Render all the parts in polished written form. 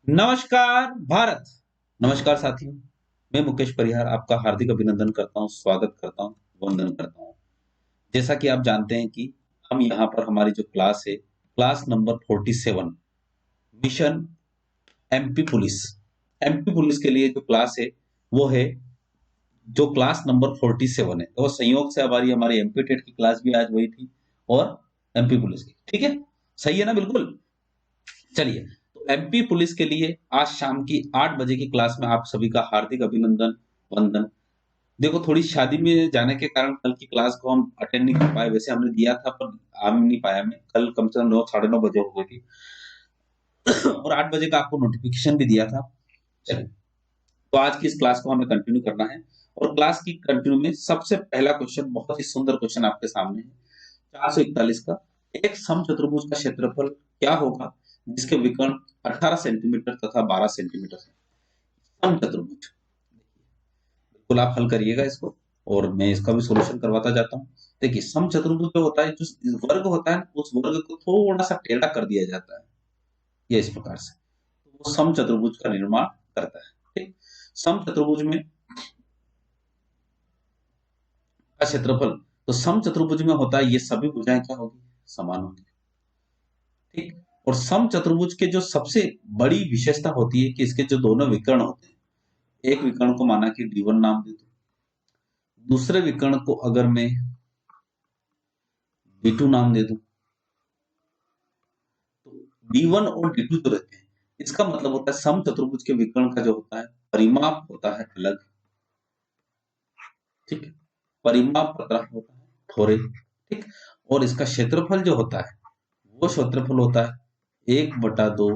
नमस्कार भारत। नमस्कार साथियों। मैं मुकेश परिहार आपका हार्दिक अभिनंदन करता हूँ, स्वागत करता हूँ, वंदन करता हूँ। जैसा कि आप जानते हैं कि हम यहाँ पर हमारी जो क्लास है, class number 47, mission MP police. MP police के लिए जो क्लास है, वो है जो क्लास नंबर 47 है। तो संयोग से हमारी हमारी एमपी टेट की क्लास भी आज वही थी और एमपी पुलिस की। ठीक है, सही है ना? बिल्कुल। चलिए, तो एमपी पुलिस के लिए आज शाम की 8 बजे की क्लास में आप सभी का हार्दिक अभिनंदन, वंदन। देखो, थोड़ी शादी में जाने के कारण कल की क्लास को हम अटेंड नहीं कर पाए। वैसे हमने दिया था पर आ नहीं पाया मैं। कल कम से कम 9 साढ़े 9 बजे हो गई थी और 8 बजे का आपको नोटिफिकेशन भी दिया था। चलिए, तो आज की इस क्लास को हमें कंटिन्यू करना है और क्लास की कंटिन्यू में सबसे पहला क्वेश्चन, बहुत ही सुंदर क्वेश्चन आपके सामने है। 441 का, एक समचतुर्भुज का क्षेत्रफल क्या होगा जिसके विकर्ण 18 सेंटीमीटर तथा 12 सेंटीमीटर है? समचतुर्भुज, बिल्कुल आप हल करिएगा इसको और मैं इसका भी सॉल्यूशन करवाता जाता हूँ। देखिए, समचतुर्भुज जो होता है, जो वर्ग होता है, उस वर्ग को थोड़ा सा टेढ़ा कर दिया जाता है, ये इस प्रकार से, तो वो समचतुर्भुज का निर्माण करता है। ठीक, समचतुर्भुज में का क्षेत्रफल, तो समचतुर्भुज में होता है, ये सभी भुजाएं क्या होगी? समान होगी। ठीक, और समचतुर्भुज के जो सबसे बड़ी विशेषता होती है कि इसके जो दोनों विकर्ण होते हैं, एक विकर्ण को माना कि D1 नाम दे दो, दूसरे विकर्ण को अगर मैं D2 नाम दे दूं, तो D1 और D2 जो रहते हैं, इसका मतलब होता है समचतुर्भुज के विकर्ण का जो होता है परिमाप होता है अलग। ठीक है, परिमाप पता होता है थोड़े। ठीक, और इसका क्षेत्रफल जो होता है, वो क्षेत्रफल होता है 1/2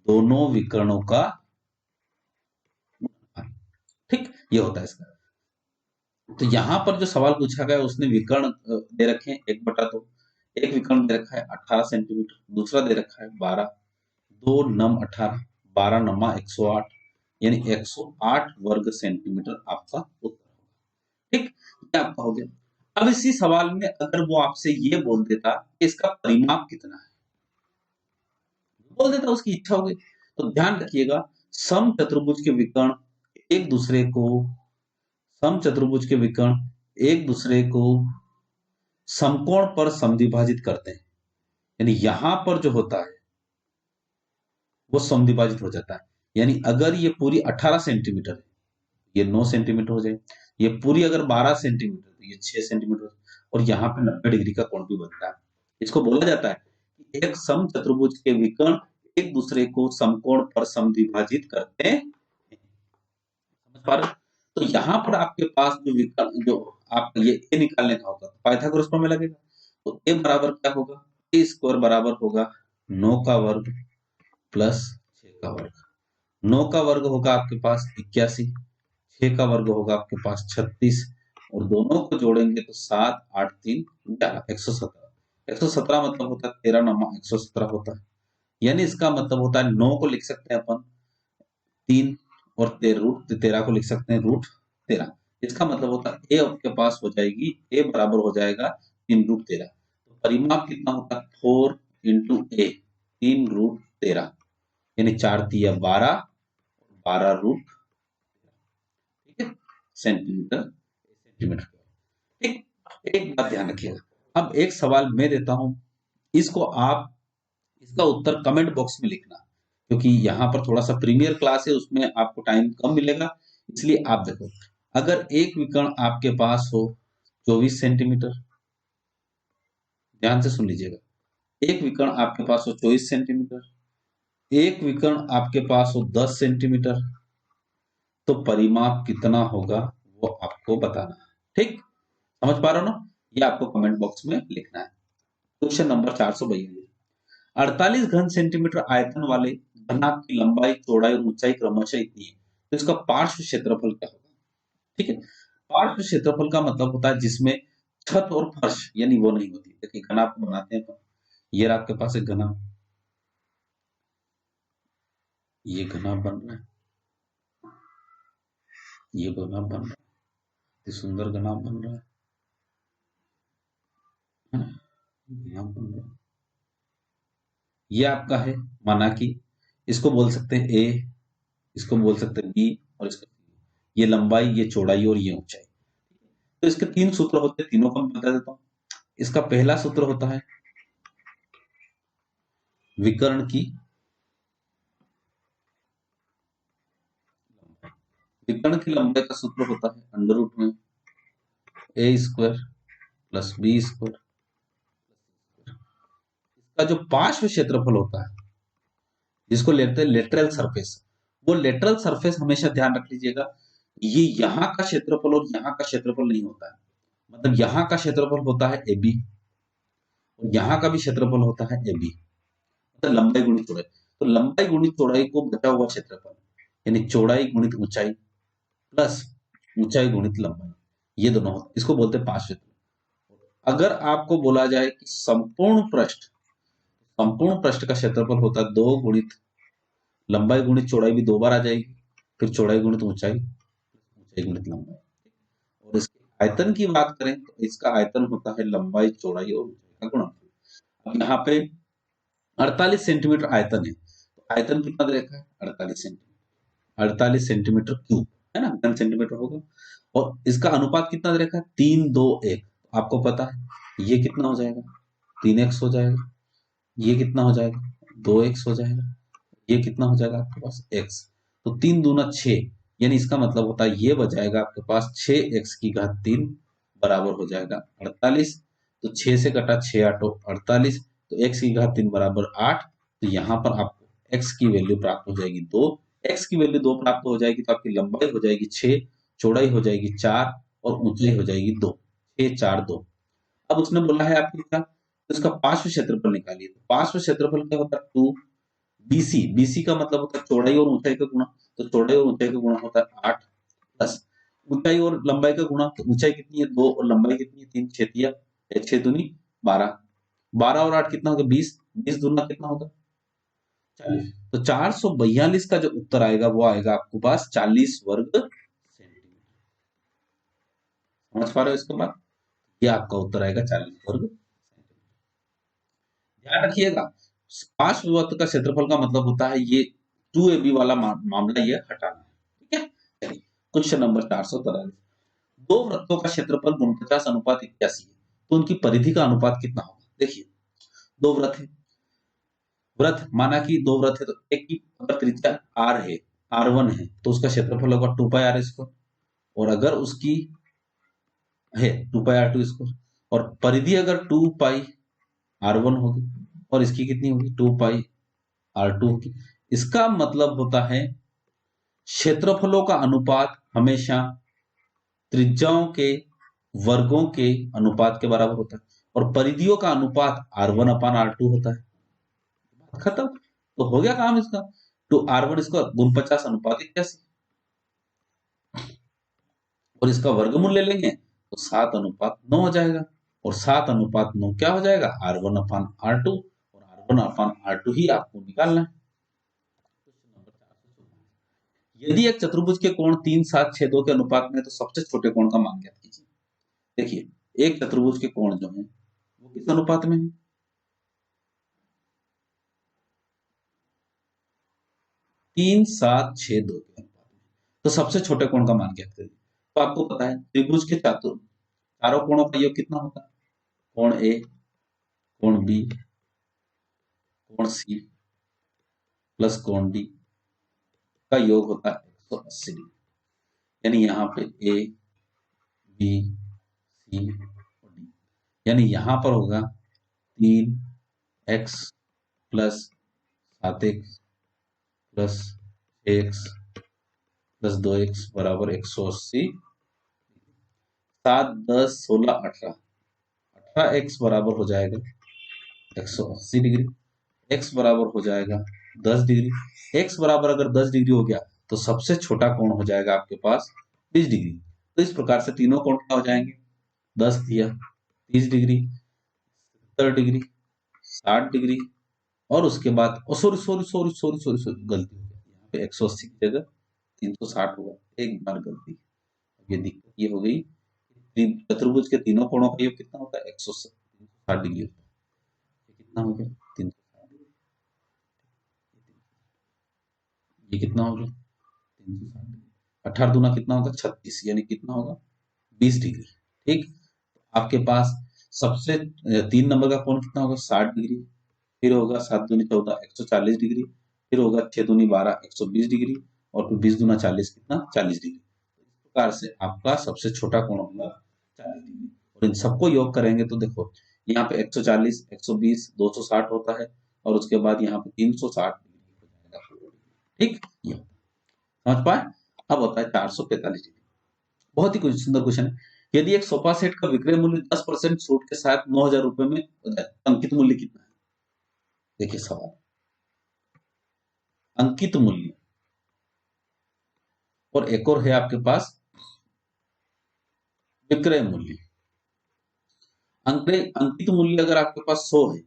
दोनों विकर्णों का। ठीक, ये होता है इसका। तो यहाँ पर जो सवाल पूछा गया उसने विकर्ण दे रखे हैं 1/2, एक विकर्ण दे रखा है 18 सेंटीमीटर, दूसरा दे रखा है 12, 2 9 18, 12 9 108, यानी 108 वर्ग सेंटीमीटर आपका उत्तर होगा। ठीक, ये आपका हो गया। अब इसी सवाल में अगर वो आपसे ये बोल देता कि इसका परिमाप कितना है, बोल देता, उसकी इच्छा होगी, तो ध्यान रखिएगा, सम चतुर्भुज के विकर्ण एक दूसरे को समचतुर्भुज के विकर्ण एक दूसरे को समकोण पर समद्विभाजित करते हैं। यानी यहां पर जो होता है वो समद्विभाजित हो जाता है। यानी अगर ये पूरी 18 सेंटीमीटर है, ये 9 सेंटीमीटर हो जाए। ये पूरी अगर 12 सेंटीमीटर तो ये 6 सेंटीमीटर, और यहाँ पे 90 डिग्री का कोण भी बनता है। इसको बोला जाता है कि एक समचतुर्भुज के विकर्ण एक दूसरे को समकोण पर समद्विभाजित करते हैं। समझ पा रहे हो? तो यहाँ पर आपके पास जो विकल्प, जो आप ये ए निकालने का होगा, तो पाइथागोरस प्रमेय लगेगा। तो ए बराबर क्या होगा? ए स्क्वायर बराबर होगा 9 का वर्ग प्लस 6 का वर्ग। 9 का वर्ग होगा आपके पास 81, 6 का वर्ग होगा आपके पास 36, और दोनों को जोड़ेंगे तो 7 8 3 11, 117। 117 मतलब होता है 13 नमा 117 होता है। यानी इसका मतलब होता है 9 को लिख सकते हैं अपन 3, और रूट 13 को लिख सकते हैं √13। इसका मतलब होता है ए आपके पास हो जाएगी, ए बराबर हो जाएगा 3√13। तो परिमाप कितना होता है? 4 × ए, 3√13, यानी 4 × 3 = 12, 12 √, ठीक है, सेंटीमीटर सेंटीमीटर। ठीक, एक बात ध्यान रखिएगा, अब एक सवाल मैं देता हूं, इसको आप, इसका उत्तर कमेंट बॉक्स में लिखना, क्योंकि यहाँ पर थोड़ा सा प्रीमियर क्लास है, उसमें आपको टाइम कम मिलेगा। इसलिए आप देखो, अगर एक विकर्ण आपके पास हो 24 सेंटीमीटर, ध्यान से सुन लीजिएगा, एक विकर्ण आपके पास हो 24 सेंटीमीटर, एक विकर्ण आपके पास हो 10 सेंटीमीटर, तो परिमाप कितना होगा वो आपको बताना है। ठीक, समझ पा रहे हो ना? ये आपको कमेंट बॉक्स में लिखना है। क्वेश्चन नंबर 442, 48 घन सेंटीमीटर आयतन वाले घनाभ की लंबाई, चौड़ाई और ऊंचाई क्रमशः इतनी है, तो इसका पार्श्व क्षेत्रफल क्या होगा? ठीक है, पार्श्व क्षेत्रफल का मतलब होता है जिसमें छत और फर्श यानी वो नहीं होती। देखिए, घनाभ को बनाते हैं तो ये रहा आपके पास एक घनाभ, ये घनाभ बन रहा है, ये घनाभ बन रहा है, ये सुंदर घनाभ बन रहा है ना? घनाभ बन रहा है। ये आपका है, माना कि इसको बोल सकते हैं ए, इसको बोल सकते हैं बी, और इसको ये लंबाई, ये चौड़ाई और ये ऊंचाई। तो इसके तीन सूत्र होते हैं, तीनों को मैं बता देता हूँ। इसका पहला सूत्र होता है विकर्ण की विकर्ण की लंबाई का सूत्र होता है अंडर रूट में ए स्क्वायर प्लस बी स्क्वायर। इसका जो पार्श्व क्षेत्रफल होता है जिसको लेते हैं लेटरल सरफेस, वो लेटरल सरफेस हमेशा ध्यान रख लीजिएगा, ये यहाँ का क्षेत्रफल और यहाँ का क्षेत्रफल नहीं होता है। मतलब यहाँ का क्षेत्रफल होता है ए बी और यहाँ का भी क्षेत्रफल होता है ए बी, मतलब लंबाई गुणित चौड़ाई। तो लंबाई गुणित चौड़ाई को बचा हुआ क्षेत्रफल, यानी चौड़ाई गुणित ऊंचाई प्लस ऊंचाई गुणित लंबाई, ये दोनों होते हैं, इसको बोलते हैं पार्श्व क्षेत्रफल। अगर आपको बोला जाए कि संपूर्ण पृष्ठ का क्षेत्रफल होता है 2 गुणित लंबाई गुणित चौड़ाई, भी 2 बार आ जाएगी, फिर चौड़ाई गुणित ऊंचाई, ऊंचाई गुणित लंबाई। और इसके आयतन की बात करें तो इसका आयतन होता है लंबाई चौड़ाई और ऊंचाई का गुणनफल। अब यहाँ पे 48 सेंटीमीटर आयतन है, तो आयतन कितना दे रखा है 48 सेंटीमीटर, 48 सेंटीमीटर क्यूब है ना, 10 सेंटीमीटर होगा। और इसका अनुपात कितना दे रखा है 3:2:1। आपको पता है ये कितना हो जाएगा 3x हो जाएगा, ये कितना हो जाएगा 2x हो जाएगा, ये कितना हो जाएगा आपके पास x। तो 3 दूना 6, यानी इसका मतलब होता है ये बचाएगा आपके पास 6x3 बराबर हो जाएगा 48। तो 6 से कटा 6 8 48, तो x3 बराबर 8। तो यहाँ पर आपको x की वैल्यू प्राप्त हो जाएगी 2। x की वैल्यू 2 प्राप्त हो जाएगी तो आपकी लंबाई हो जाएगी 6, चौड़ाई हो जाएगी 4 और ऊंचाई हो जाएगी 2, 6 4 2। अब उसने बोला है आपकी क्या, तो इसका पार्श्व क्षेत्रफल निकालिए। तो पार्श्व क्षेत्रफल क्या होता है 2 बीसी, बीसी का मतलब होता है चौड़ाई और ऊंचाई का गुणा। तो चौड़ाई और ऊंचाई का गुणा होता है 8 प्लस ऊंचाई और लंबाई का गुणा। तो ऊंचाई कितनी है 2 और लंबाई कितनी है 3, 6 दूनी 12, 12 और 8 कितना होगा 20, 20 दूना कितना होगा 40। तो 442 का जो उत्तर आएगा वो आएगा आपको पास 40 वर्ग सेंटीमीटर। समझ पा रहे हो इसके बाद, ये आपका उत्तर आएगा 40 वर्ग सेंटीमीटर। ध्यान रखिएगा पार्श्ववर्त का क्षेत्रफल का मतलब होता है ये 2ab वाला मामला ये हटाना है। ठीक है, चलिए क्वेश्चन नंबर 443। दो वृत्तों का क्षेत्रफल 49:81 है, तो उनकी परिधि का अनुपात कितना होगा। देखिए दो वृत्त है, वृत्त माना कि दो वृत्त है, तो एक की अगर त्रिज्या r है, r1 है, तो उसका क्षेत्रफल होगा 2πr²। और अगर उसकी है 2πr² और परिधि अगर 2πr1 होगी और इसकी कितनी होगी 2πr2 होगी। इसका मतलब होता है क्षेत्रफलों का अनुपात हमेशा त्रिज्याओं के वर्गों के अनुपात के बराबर होता है और परिधियों का अनुपात r1/r2 होता है। खत्म, तो हो गया काम इसका। तो r1 इसका 49:81 और इसका वर्गमूल ले लेंगे तो 7:9 हो जाएगा। और 7:9 क्या हो जाएगा r1/r2, और r1/r2 ही आपको निकालना है। यदि एक चतुर्भुज के कोण 3 7 6 2 के अनुपात में है तो सबसे छोटे कोण का मान ज्ञात कीजिए। देखिए एक चतुर्भुज के कोण जो है वो किस अनुपात में है 3 7 6 2 के अनुपात में। तो सबसे छोटे कोण का मान ज्ञात करिए। तो आपको पता है त्रिभुज के चारों कोणों का योग कितना होता है, कोण ए, कोण बी, कोण सी प्लस कोण डी का योग होता है 180 डिग्री। यानी यहाँ पे ए बी सी और डी, यानी यहां पर होगा 3x plus 7x plus 6x plus 2x बराबर 180। 7 10 16 18, 18x बराबर हो जाएगा 180 डिग्री, x बराबर हो जाएगा 10 डिग्री। x बराबर अगर 10 डिग्री हो गया तो सबसे छोटा कोण हो जाएगा आपके पास 30 डिग्री। तो इस प्रकार से तीनों कोण क्या हो जाएंगे 10 दिया 30 डिग्री 70 डिग्री 60 डिग्री और उसके बाद sorry sorry sorry sorry sorry sorry गलती हो गई, यहाँ पे 180 की जगह 360 हुआ, एक बार गलती। ये दिक्कत ये हो गई, चतुर्भुज के तीनों कोणों का योग कितना होता है 160 डिग्री होता है। कितना हो गया 360 डिग्री। ये कितना हो गया 360 डिग्री। 18 दूना कितना होगा 36, यानी कितना होगा 20 डिग्री। ठीक, आपके पास सबसे 3 नंबर का कोण कितना होगा 60 डिग्री। फिर होगा 7 दूनी 14 140 डिग्री। फिर होगा 6 दूनी 12 120 डिग्री। और फिर 20 दूना 40 कितना 40 डिग्री। इस प्रकार से आपका सबसे छोटा कोण होगा 40 डिग्री। और इन सबको योग करेंगे तो देखो यहाँ पे 140 120 260 होता है, और उसके बाद यहाँ पे 360 डिग्री हो जाएगा। ठीक, ये समझ पाए। अब होता है 445 डिग्री। बहुत ही कुछ सुंदर क्वेश्चन है। यदि एक सोफा सेट का विक्रय मूल्य 10% छूट के साथ 9,000 रुपए में हो जाए, अंकित मूल्य कितना है। देखिए सवाल, अंकित मूल्य, और एक और है आपके पास विक्रय मूल्य। अंकित मूल्य अगर आपके पास 100 है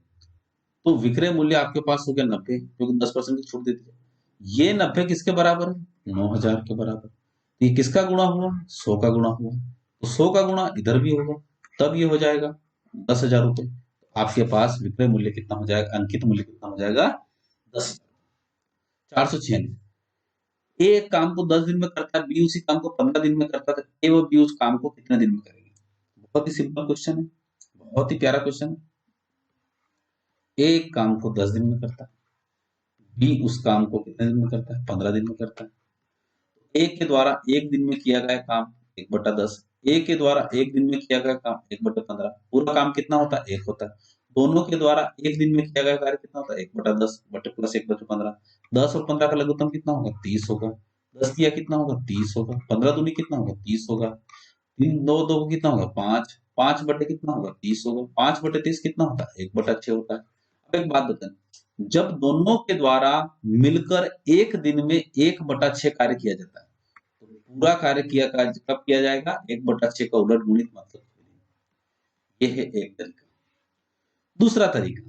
तो विक्रय मूल्य आपके पास हो गया 90, क्योंकि 10% की छूट देती है। ये 90 किसके बराबर है 9,000 के बराबर। तो ये किसका गुणा हुआ 100 का गुणा हुआ, तो 100 का गुणा इधर भी होगा, तब ये हो जाएगा 10,000 रुपए। तो आपके पास विक्रय मूल्य कितना हो जाएगा, अंकित मूल्य कितना हो जाएगा 10। 496, ए एक काम को 10 दिन में करता है, बी उसी काम को 15 दिन में करता है, ए व बी उस काम को कितने दिन में करेंगे। बहुत ही सिंपल क्वेश्चन है, बहुत ही प्यारा क्वेश्चन है। ए एक काम को 10 दिन में करता है, बी उस काम को कितने दिन में करता है 15 दिन में करता है। ए के द्वारा एक दिन में किया गया काम 1/10, ए के द्वारा एक दिन में किया गया काम 1/15, पूरा काम कितना होता है 1 होता है। दोनों के द्वारा एक दिन में किया गया कार्य कितना होता है 1/10 बटे प्लस 1/15। 10 और 15 का लघुत्तम कितना होगा 30 होगा। 10 किया कितना होगा 30 होगा। 15 दूनी कितना होगा 30 होगा। 3 2 2 कितना होगा 5, 5 बटे कितना होगा 30 होगा। 5/30 कितना होता है 1/6 होता है। अब एक बात बताएं, जब दोनों के द्वारा मिलकर एक दिन में 1/6 कार्य किया जाता है, तो पूरा कार्य कब किया जाएगा 1/6 का उलट गुणित मतलब। ये है एक तरीका। दूसरा तरीका,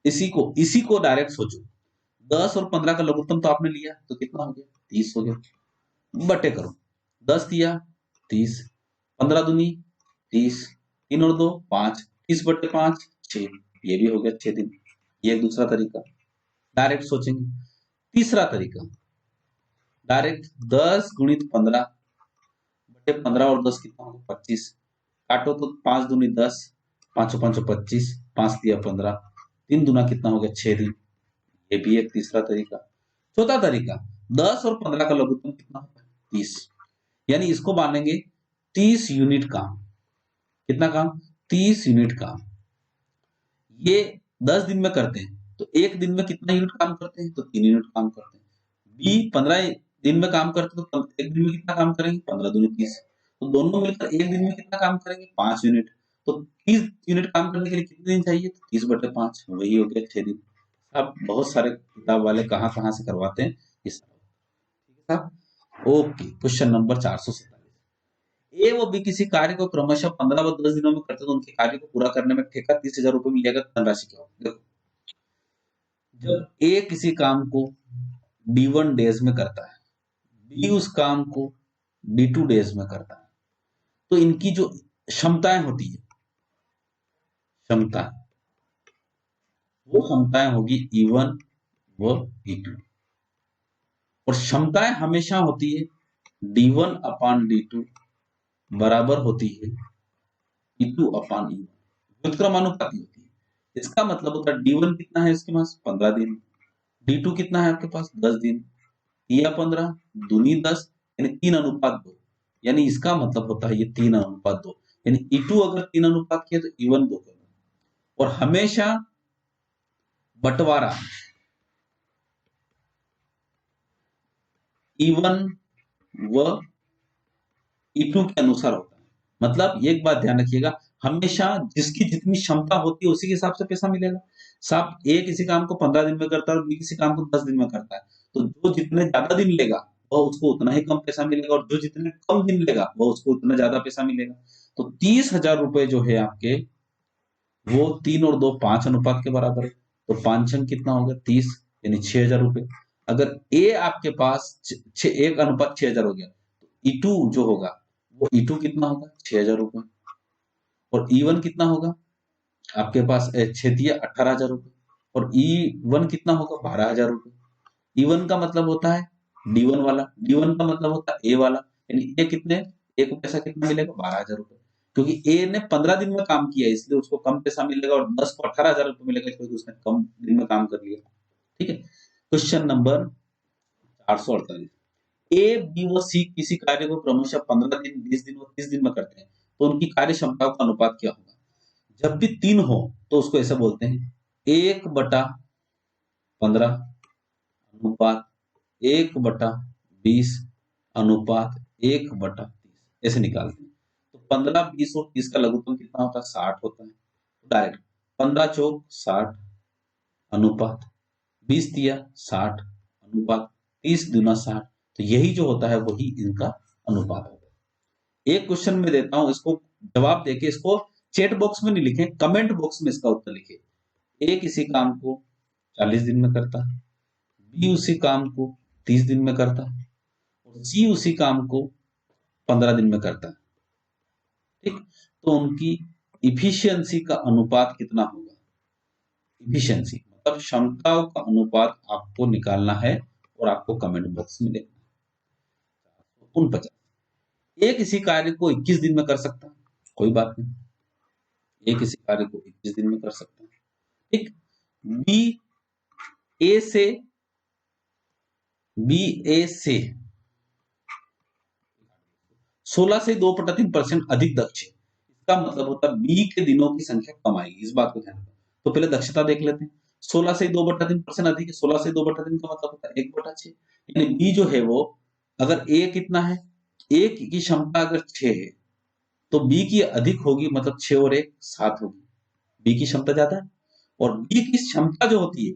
इसी को डायरेक्ट सोचो। 10 और 15 का लघुत्तम तो आपने लिया, तो कितना हो गया 30 हो गया। बटे करो, 10 दिया 30, 15 दूनी 30, 3 और 2 5, 30/5 6, ये भी हो गया 6 दिन। ये एक दूसरा तरीका, डायरेक्ट सोचेंगे। तीसरा तरीका, डायरेक्ट 10 गुणित 15 बटे 15 और 10 कितना होगा 25, काटो तो 5 दूनी 10, 5 5 25, 5 दिया 15, 3 दूना कितना हो गया 6 दिन। ये भी एक तीसरा तरीका। चौथा तरीका, 10 और 15 का लघुत्तम कितना होगा 30, यानी इसको मानेंगे 30 यूनिट काम। कितना काम 30 यूनिट काम। ये 10 दिन में करते हैं, तो एक दिन में कितना यूनिट काम करते हैं तो 3 यूनिट काम करते हैं। बी 15 दिन में काम करते हैं, तो एक दिन में कितना काम करेंगे 15 दूनी 30, तो दोनों मिलकर एक दिन में कितना काम करेंगे 5 यूनिट। तो 30 यूनिट काम करने के लिए कितने दिन चाहिए, तो 30/5, वही हो गया 6 दिन। अब बहुत सारे किताब वाले कहाँ कहाँ से करवाते हैं इस, ठीक है साहब। ओके, क्वेश्चन नंबर 447, ए व बी किसी कार्य को क्रमशः 15 व 10 दिनों में करते, तो उनके कार्य को पूरा करने में ठेका 30,000 रुपए मिलेगा, धनराशि क्या होगी। देखो, जब ए किसी काम को D1 डेज में करता है, बी उस काम को D2 डेज में करता है, तो इनकी जो क्षमताएं होती है, क्षमता, वो क्षमताएं होगी E1 व E2, और क्षमताएं हमेशा होती है D1/D2 बराबर होती है E2/E1, व्युत्क्रमानुपाती होती है। इसका मतलब होता है D1 कितना है इसके पास 15 दिन, D2 कितना है आपके पास 10 दिन, या 15 दूनी 10, यानी 3:2, यानी इसका मतलब होता है ये 3:2, यानी E2 अगर 3 अनुपात किया तो E1 2 करेगा। और हमेशा बंटवारा E1 व E2 के अनुसार होता है। मतलब एक बात ध्यान रखिएगा, हमेशा जिसकी जितनी क्षमता होती है उसी के हिसाब से पैसा मिलेगा। साहब ए किसी काम को 15 दिन में करता है और बी किसी काम को 10 दिन में करता है, तो जो जितने ज्यादा दिन लेगा वह उसको उतना ही कम पैसा मिलेगा, और जो जितने कम दिन लेगा वह उसको उतना ज्यादा पैसा मिलेगा। तो 30,000 रुपए जो है आपके, वो 3 और 2 5 अनुपात के बराबर है, तो 5 अंक कितना होगा 30, यानी 6,000 रुपए। अगर ए आपके पास 1:6,000 हो गया, तो E2 जो होगा वो E2 कितना होगा 6,000 रुपए, और E1 कितना होगा आपके पास 18,000 रुपए, और E1 कितना होगा 12,000 रुपए। E1 का मतलब होता है D1 वाला, D1 का मतलब होता है ए वाला, यानी ए कितने, ए को पैसा कितना मिलेगा 12,000 रुपए, क्योंकि ए ने 15 दिन में काम किया इसलिए उसको कम पैसा मिलेगा, और 10 को 18,000 रुपए मिलेगा क्योंकि उसने कम दिन में काम कर लिया। ठीक है, क्वेश्चन नंबर 448, ए बी व सी किसी कार्य को क्रमशः 15 दिन, 20 दिन व 30 दिन में करते हैं, तो उनकी कार्य क्षमताओं का अनुपात क्या होगा? जब भी 3 हो तो उसको ऐसा बोलते हैं 1/15 अनुपात 1/20 अनुपात 1/30, ऐसे निकालते हैं। तो 15, 20 और 30 का लघुत्तम कितना होता है? 60 होता है। डायरेक्ट 15 चौक 60 अनुपात 20 दिया 60 अनुपात 30 दूना 60, तो यही जो होता है वही इनका अनुपात होता है। एक क्वेश्चन में देता हूं, इसको जवाब देके इसको चैट बॉक्स में नहीं लिखे, कमेंट बॉक्स में इसका उत्तर लिखे। ए किसी काम को 40 दिन में करता है, बी उसी काम को 30 दिन में करता है, और सी उसी काम को 15 दिन में करता है। ठीक, तो उनकी इफिशियंसी का अनुपात कितना होगा? इफिशियंसी मतलब क्षमताओं का अनुपात आपको निकालना है और आपको कमेंट बॉक्स में लिखना है। 49, ए किसी कार्य को 21 दिन में कर सकता है, कोई बात नहीं, ए किसी कार्य को 21 दिन में कर सकता है। ठीक, बी ए से 16 से 2/3% अधिक दक्ष है, इसका मतलब होता है बी के दिनों की संख्या कम आएगी, इस बात को ध्यान रखो। तो पहले दक्षता देख लेते हैं, 16 से 2/3% अधिक है, 16 से 2/3 का मतलब होता है 1/6, यानी बी जो है वो, अगर ए कितना है, ए की क्षमता अगर 6 है तो बी की अधिक होगी, मतलब 6 और 1 7 होगी, बी की क्षमता ज्यादा है। और बी की क्षमता जो होती है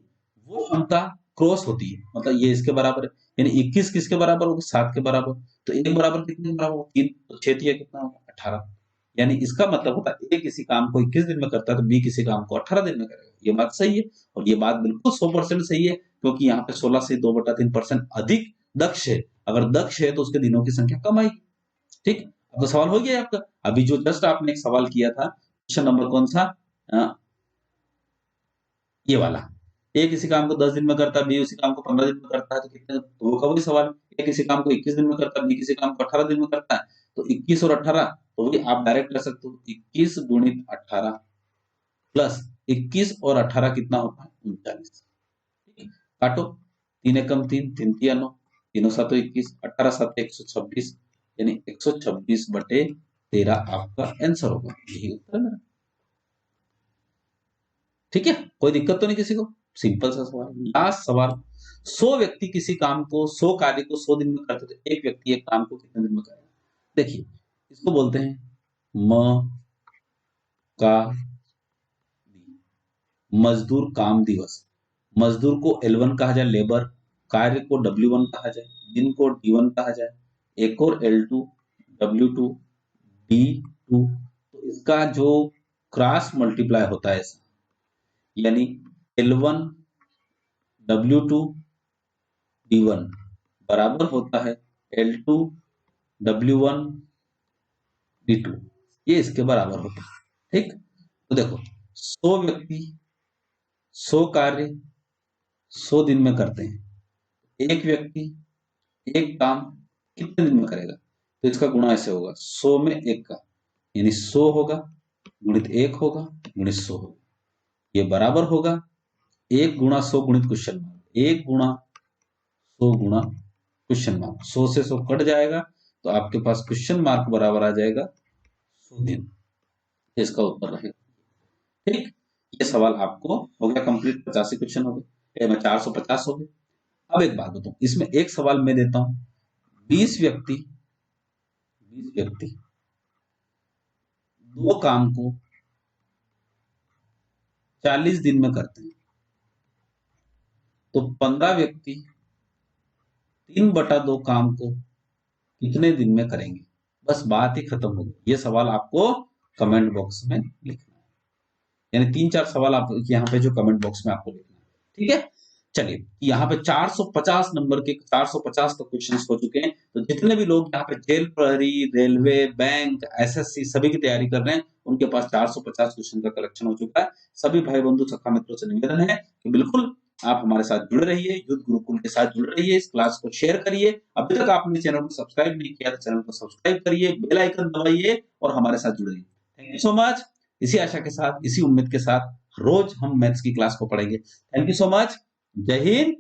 वो क्षमता क्रॉस होती है, मतलब ये इसके बराबर है, यानी 21 किसके बराबर होगा? 7 के बराबर। तो 1 बराबर कितने के बराबर होगा? 3, तो 6 दिया कितना होगा? 18, यानी इसका मतलब होता है ए किसी काम को 21 दिन में करता है तो बी किसी काम को 18 दिन में करेगा। ये बात सही है, और ये बात बिल्कुल 100% सही है, क्योंकि यहाँ पे 16 से 2/3% अधिक दक्ष है, अगर दक्ष है तो उसके दिनों की संख्या कम आएगी। ठीक, अब तो सवाल हो गया आपका। अभी जो जस्ट आपने एक सवाल किया था, क्वेश्चन नंबर कौन सा? ये वाला, ए किसी काम को 10 दिन में करता है, बी उसी काम को 15 दिन में करता है, तो कितने, तो वो का वही सवाल, ए किसी काम को 21 दिन में करता है, बी किसी काम को 18 दिन में करता है, तो 21 और 18, तो वही आप डायरेक्ट कर सकते हो, 21 गुणित 18 प्लस 21 और 18 कितना होता है? 39। काटो, 3 एकम 3, 3 तिया 9, तीनों सातों 21, 18 सात 126, यानी 126/13 आपका आंसर होगा, यही उत्तर है मेरा। ठीक है, कोई दिक्कत तो नहीं किसी को? सिंपल सा सवाल। लास्ट सवाल, 100 व्यक्ति किसी काम को, 100 कार्य को 100 दिन में करते तो एक व्यक्ति एक काम को कितने दिन में करेगा? देखिए, इसको बोलते हैं म का मजदूर काम दिवस। मजदूर को L1 कहा जाए, लेबर, कार्य को W1 कहा जाए, दिन को D1 कहा जाए, एक और L2, W2, D2, तो इसका जो क्रॉस मल्टीप्लाई होता है ऐसा, यानी L1 W2 D1 बराबर होता है L2 W1 D2, ये इसके बराबर होता है। ठीक, तो देखो 100 व्यक्ति 100 कार्य 100 दिन में करते हैं, एक व्यक्ति एक काम कितने दिन में करेगा? तो इसका गुणा ऐसे होगा, 100 में 1 का, यानी 100 होगा गुणित 1 होगा गुणित 100 होगा, ये बराबर होगा 1 गुणा 100 गुणित क्वेश्चन मार्क, 1 गुणा 100 गुणा क्वेश्चन मार्क, 100 से 100 कट जाएगा तो आपके पास क्वेश्चन मार्क बराबर आ जाएगा 100 दिन, इसका उत्तर रहेगा। ठीक, ये सवाल आपको हो गया कंप्लीट, 85 क्वेश्चन हो गए, 450 हो गए। अब एक बात बताऊं, इसमें एक सवाल मैं देता हूं, 20 व्यक्ति 2 काम को 40 दिन में करते हैं, तो 15 व्यक्ति 3/2 काम को कितने दिन में करेंगे? बस बात ही खत्म हो गई। ये सवाल आपको कमेंट बॉक्स में लिखना है, यानी 3-4 सवाल आप यहाँ पे जो कमेंट बॉक्स में आपको लिखना है। ठीक है, चलिए, यहाँ पे 450 नंबर के 450 तक क्वेश्चन हो चुके हैं, तो जितने भी लोग यहाँ पे जेल प्रहरी, रेलवे, बैंक, एसएससी सभी की तैयारी कर रहे हैं, उनके पास 450 क्वेश्चन का कलेक्शन हो चुका है। सभी भाई बंधु सखा मित्रों से निवेदन है कि बिल्कुल आप हमारे साथ जुड़े रहिए, युद्ध गुरुकुल के साथ जुड़े रहिए, इस क्लास को शेयर करिए। अभी तक आपने चैनल को सब्सक्राइब नहीं किया तो चैनल को सब्सक्राइब करिए, बेल आइकन दबाइए और हमारे साथ जुड़े रहिए। Thank you so much. इसी आशा के साथ, इसी उम्मीद के साथ रोज हम मैथ्स की क्लास को पढ़ेंगे। Thank you so much. जय हिंद,